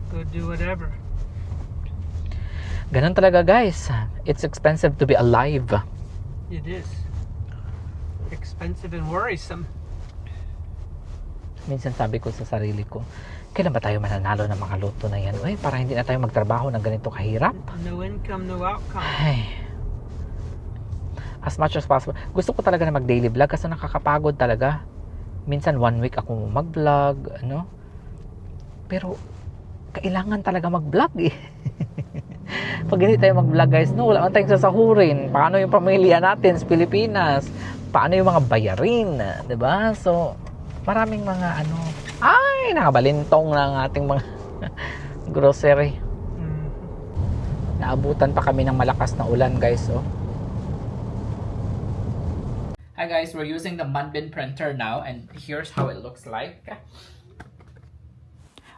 B: Go do whatever.
C: Ganun talaga, guys. It's expensive to be alive.
B: It is. Expensive and worrisome.
C: Minsan sabi ko sa sarili ko, kailan ba tayo mananalo ng mga loto na yan? Uy, para hindi na tayo magtrabaho ng ganito kahirap.
B: No income, no outcome.
C: Ay. As much as possible. Gusto ko talaga na mag-daily vlog kasi nakakapagod talaga. Minsan 1 week ako mag-vlog, Pero, kailangan talaga mag-vlog eh. Pag hindi tayo mag-vlog, guys, wala man tayong sasahurin. Paano yung pamilya natin sa Pilipinas? Paano yung mga bayarin? Diba? So, maraming mga nakabalintong ng ating mga grocery. Naabutan pa kami ng malakas na ulan, guys. Hi guys, we're using the Manbin printer now and here's how it looks like.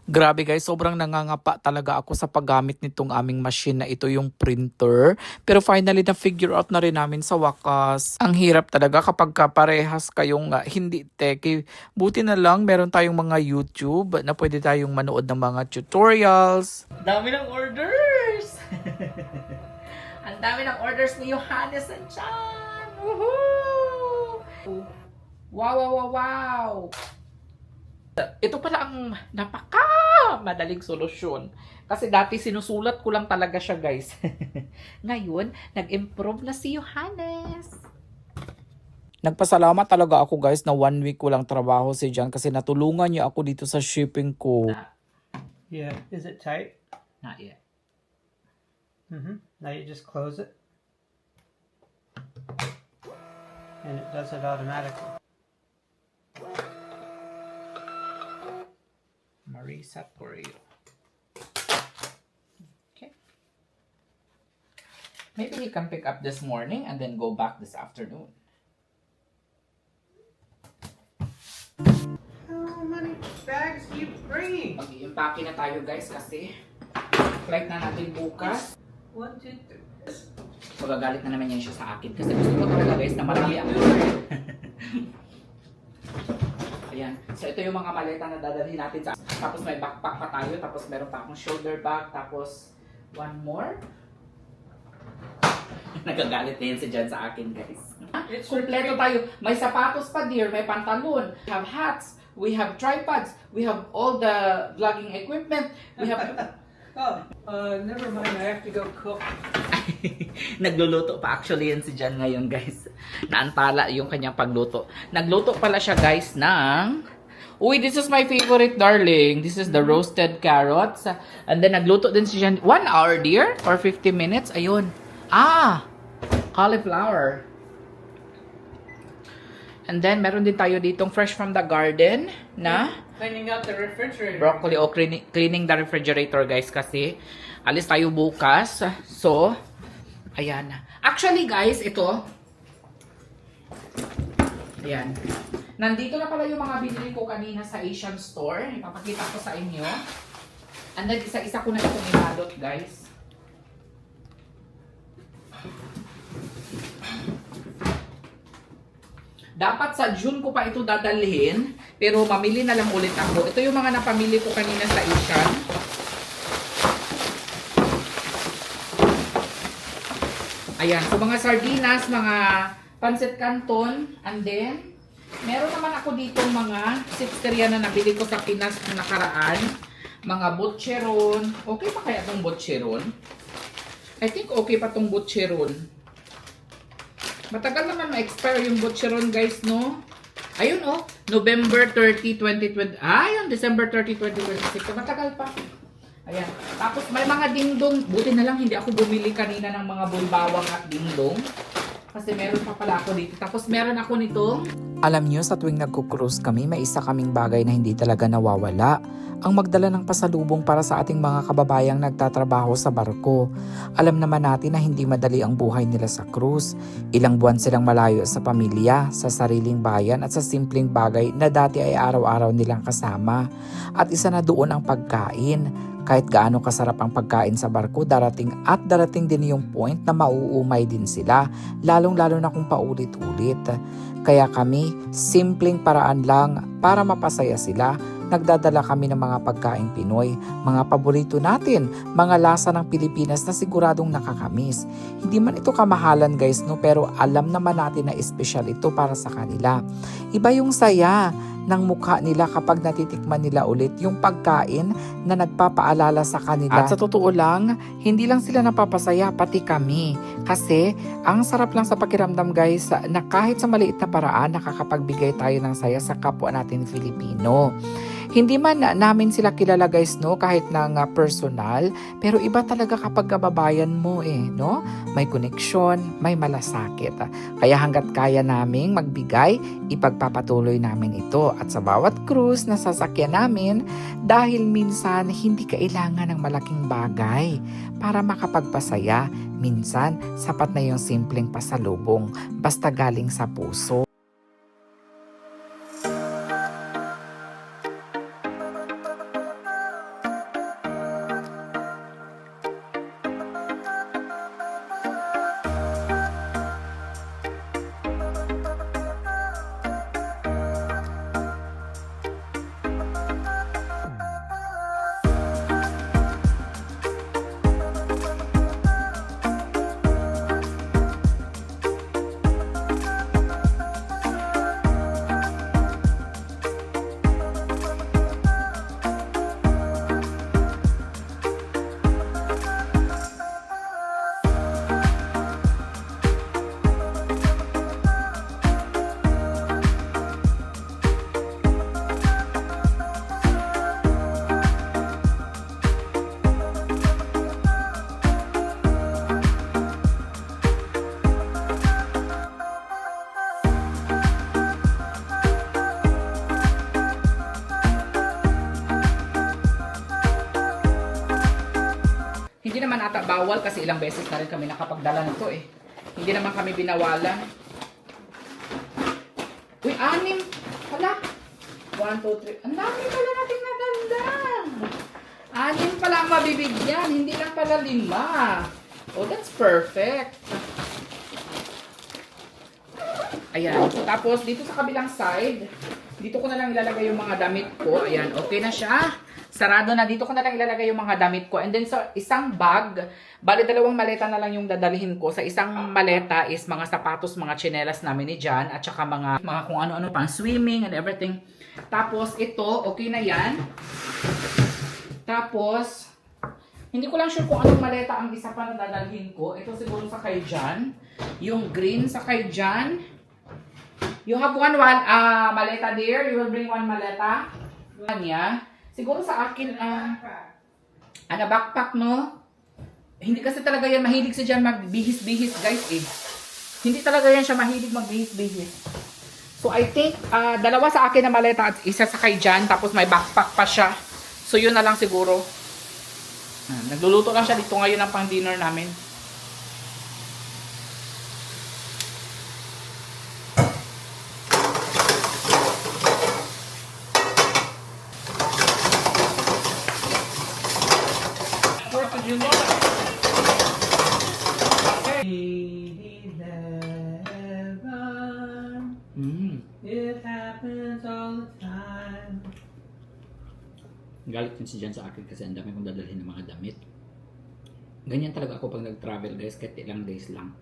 C: Grabe guys, sobrang nangangapa talaga ako sa paggamit nitong aming machine na ito, yung printer. Pero finally na-figure out na rin namin sa wakas. Ang hirap talaga kapag parehas kayong hindi techy. Buti na lang meron tayong mga YouTube na pwede tayong manood ng mga tutorials. Dami ng orders! Ang dami ng orders ni Johannes and John! Woohoo! Wow! Ito pala ang madaling solusyon. Kasi dati sinusulat ko lang talaga siya, guys. Ngayon, nag-improve na si Johannes. Nagpasalamat talaga ako, guys, na 1 week ko lang trabaho si John kasi natulungan niya ako dito sa shipping ko.
B: Yeah. Is it tight?
C: Not yet.
B: Now you just close it. And it does it automatically.
C: Marisa Torrio. Okay. Maybe he can pick up this morning and then go back this afternoon.
B: How many bags do you bring?
A: Mag-i-impake na tayo, guys, kasi flight na natin bukas.
B: 1, 2, 3.
A: Magagalit na naman yan siya sa akin kasi gusto ko talaga, guys, na marami ako. Ayan. So, ito yung mga maleta na dadalhin natin sa... Tapos may backpack pa tayo. Tapos meron pa akong shoulder bag. Tapos, one more. Nagagalit na yan si Jan sa akin, guys. Kompleto tayo. May sapatos pa, dear. May pantalon. We have hats. We have tripods. We have all the vlogging equipment. We have...
B: Never mind. I have to go cook.
A: Nagluluto pa actually yan si Jan ngayon, guys. Naantala yung kanyang pagluto. Nagluto pala siya, guys, ng Uy, this is my favorite, darling. This is the roasted carrots. And then, nagluto din si Jan. 1 hour, dear? Or 50 minutes? Ayun. Cauliflower. And then, meron din tayo ditong fresh from the garden na
B: Cleaning out the refrigerator.
A: broccoli o cleaning the refrigerator, guys, kasi alis tayo bukas. So, ayan. Actually, guys, ito. Ayan. Nandito na pala yung mga binili ko kanina sa Asian store. Ipapakita ko sa inyo. And then, isa-isa ko na itong ibalot, guys. Dapat sa June ko pa ito dadalhin, pero mamili na lang ulit ako. Ito yung mga napamili ko kanina sa Asian. Ayan, so mga sardinas, mga pancit canton, and then, meron naman ako dito mga sipsteria na nabili ko sa Pinas na nakaraan. Mga butcheron. Okay pa kaya itong butcheron? I think okay pa itong butcheron. Matagal naman ma-expire yung butcheron, guys, no? Ayun, oh. November 30, 2020. Ayun, December 30, 2026. So, matagal pa. Ayan. Tapos, may mga dingdong. Buti na lang, hindi ako bumili kanina ng mga bulbawang at dingdong. Kasi meron pa pala ako dito. Tapos, meron ako nitong
C: Alam nyo, sa tuwing nagko-cruise kami, may isa kaming bagay na hindi talaga nawawala. Ang magdala ng pasalubong para sa ating mga kababayang nagtatrabaho sa barko. Alam naman natin na hindi madali ang buhay nila sa cruise. Ilang buwan silang malayo sa pamilya, sa sariling bayan at sa simpleng bagay na dati ay araw-araw nilang kasama. At isa na doon ang pagkain. Kahit gaano kasarap ang pagkain sa barko, darating din yung point na mauumay din sila, lalong-lalo na kung paulit-ulit. Kaya kami, simpleng paraan lang para mapasaya sila, nagdadala kami ng mga pagkain Pinoy, mga paborito natin, mga lasa ng Pilipinas na siguradong nakakamis. Hindi man ito kamahalan, guys, no, pero alam naman natin na espesyal ito para sa kanila. Iba yung saya ng mukha nila kapag natitikman nila ulit yung pagkain na nagpapaalala sa kanila. At sa totoo lang, hindi lang sila napapasaya, pati kami. Kasi ang sarap lang sa pakiramdam, guys, na kahit sa maliit na paraan nakakapagbigay tayo ng saya sa kapwa natin Filipino. Hindi man namin sila kilala, guys, no, kahit ng personal, pero iba talaga kapag kababayan mo no? May koneksyon, may malasakit. Kaya hanggat kaya naming magbigay, ipagpapatuloy namin ito. At sa bawat cruise na sasakyan namin, dahil minsan hindi kailangan ng malaking bagay para makapagpasaya, minsan sapat na yung simpleng pasalubong, basta galing sa puso.
A: Hindi naman ata bawal kasi ilang beses na rin kami nakapagdala nito Hindi naman kami binawalan. Uy, 6. Hala. 1, 2, 3. Ang dami pala nating nadala. 6 pala ang mabibigyan. Hindi lang pala 5. Oh, that's perfect. Ayan. Tapos, dito sa kabilang side, dito ko na lang ilalagay yung mga damit ko. Ayan, okay na siya. Sarado na. Dito ko na lang ilalagay yung mga damit ko. And then sa isang bag, bali 2 maleta na lang yung dadalhin ko. Sa isang maleta is mga sapatos, mga tsinelas namin ni Jan, at saka mga kung ano-ano pang swimming and everything. Tapos ito, okay na yan. Tapos, hindi ko lang sure kung anong maleta ang isa pa na dadalhin ko. Ito siguro sa kay Jan. Yung green sa kay Jan. You have one maleta dear. You will bring one maleta. Niya. Siguro sa akin, backpack, no? Hindi kasi talaga yan mahilig siya dyan magbihis-bihis, guys, eh. Hindi talaga yan siya mahilig magbihis-bihis. So, I think, dalawa sa akin na maleta at isa sa kay Jan, tapos may backpack pa siya. So, yun na lang siguro. Nagluluto lang siya dito ngayon ng pang-dinner namin.
B: It happens all the time.
A: Galit yun si Jan sa akin kasi ang dami kong dadalhin ng mga damit. Ganyan talaga ako pag nag-travel, guys, kahit ilang days lang.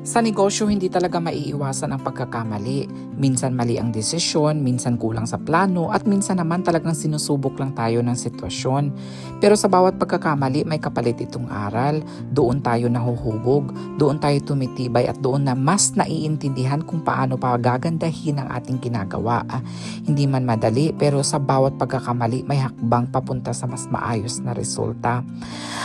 C: Sa negosyo, hindi talaga maiiwasan ang pagkakamali. Minsan mali ang desisyon, minsan kulang sa plano, at minsan naman talagang sinusubok lang tayo ng sitwasyon. Pero sa bawat pagkakamali, may kapalit itong aral. Doon tayo nahuhubog, doon tayo tumitibay, at doon na mas naiintindihan kung paano pa gagandahin ang ating ginagawa. Hindi man madali, pero sa bawat pagkakamali, may hakbang papunta sa mas maayos na resulta.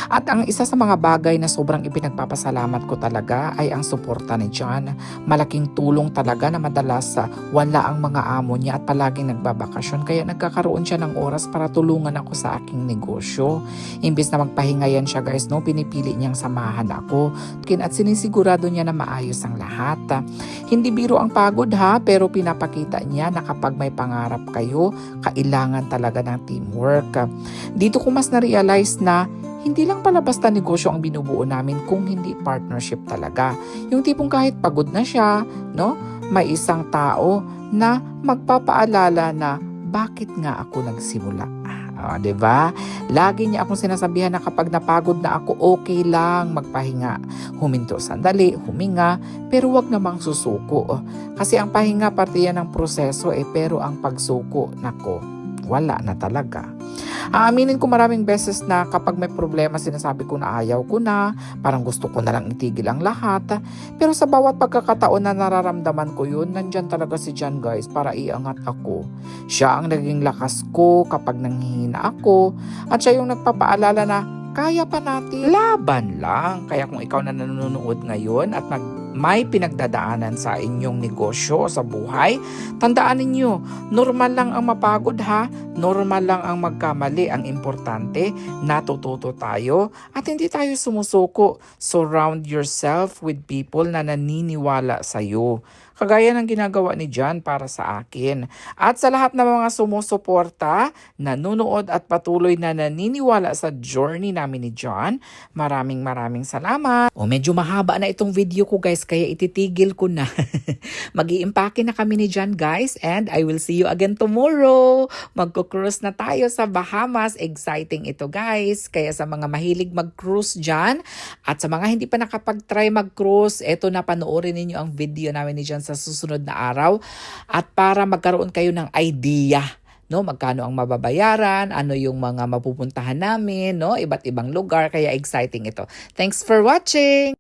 C: At ang isa sa mga bagay na sobrang ipinagpapasalamat ko talaga ay ang suporta ni John. Malaking tulong talaga na madalas wala ang mga amo niya at palaging nagbabakasyon, kaya nagkakaroon siya ng oras para tulungan ako sa aking negosyo. Imbis na magpahinga yan siya, guys, no, pinipili niyang samahan ako at sinisigurado niya na maayos ang lahat. Hindi biro ang pagod ha, pero pinapakita niya na kapag may pangarap kayo, kailangan talaga ng teamwork. Dito ko mas na-realize na hindi lang pala basta negosyo ang binubuo namin kung hindi partnership talaga. Yung tipong kahit pagod na siya, no, may isang tao na magpapaalala na bakit nga ako nagsimula. Diba? Lagi niya akong sinasabihan na kapag napagod na ako, okay lang magpahinga. Huminto sandali, huminga, pero wag namang susuko. Kasi ang pahinga parte yan ng proseso pero ang pagsuko, nako, wala na talaga. Aaminin ko maraming beses na kapag may problema sinasabi ko na ayaw ko na, parang gusto ko na lang itigil ang lahat. Pero sa bawat pagkakataon na nararamdaman ko yun, nandyan talaga si John, guys, para iangat ako. Siya ang naging lakas ko kapag nanghihina ako, at siya yung nagpapaalala na kaya pa natin. Laban lang. Kaya kung ikaw na nanonood ngayon at may pinagdadaanan sa inyong negosyo o sa buhay, tandaan ninyo, normal lang ang mapagod ha, normal lang ang magkamali. Ang importante, natututo tayo at hindi tayo sumusuko. Surround yourself with people na naniniwala sa'yo. Kagaya ng ginagawa ni John para sa akin. At sa lahat ng mga sumusuporta, nanonood at patuloy na naniniwala sa journey namin ni John, maraming salamat. Medyo mahaba na itong video ko, guys, kaya ititigil ko na. Mag-iimpake na kami ni John, guys, and I will see you again tomorrow. Magko-cruise na tayo sa Bahamas. Exciting ito, guys. Kaya sa mga mahilig mag-cruise dyan, at sa mga hindi pa nakapag-try mag-cruise, eto na, panoorin ninyo ang video namin ni John sa susunod na araw, at para magkaroon kayo ng idea, no, magkano ang mababayaran, ano yung mga mapupuntahan namin, no, iba't ibang lugar, kaya exciting ito. Thanks for watching!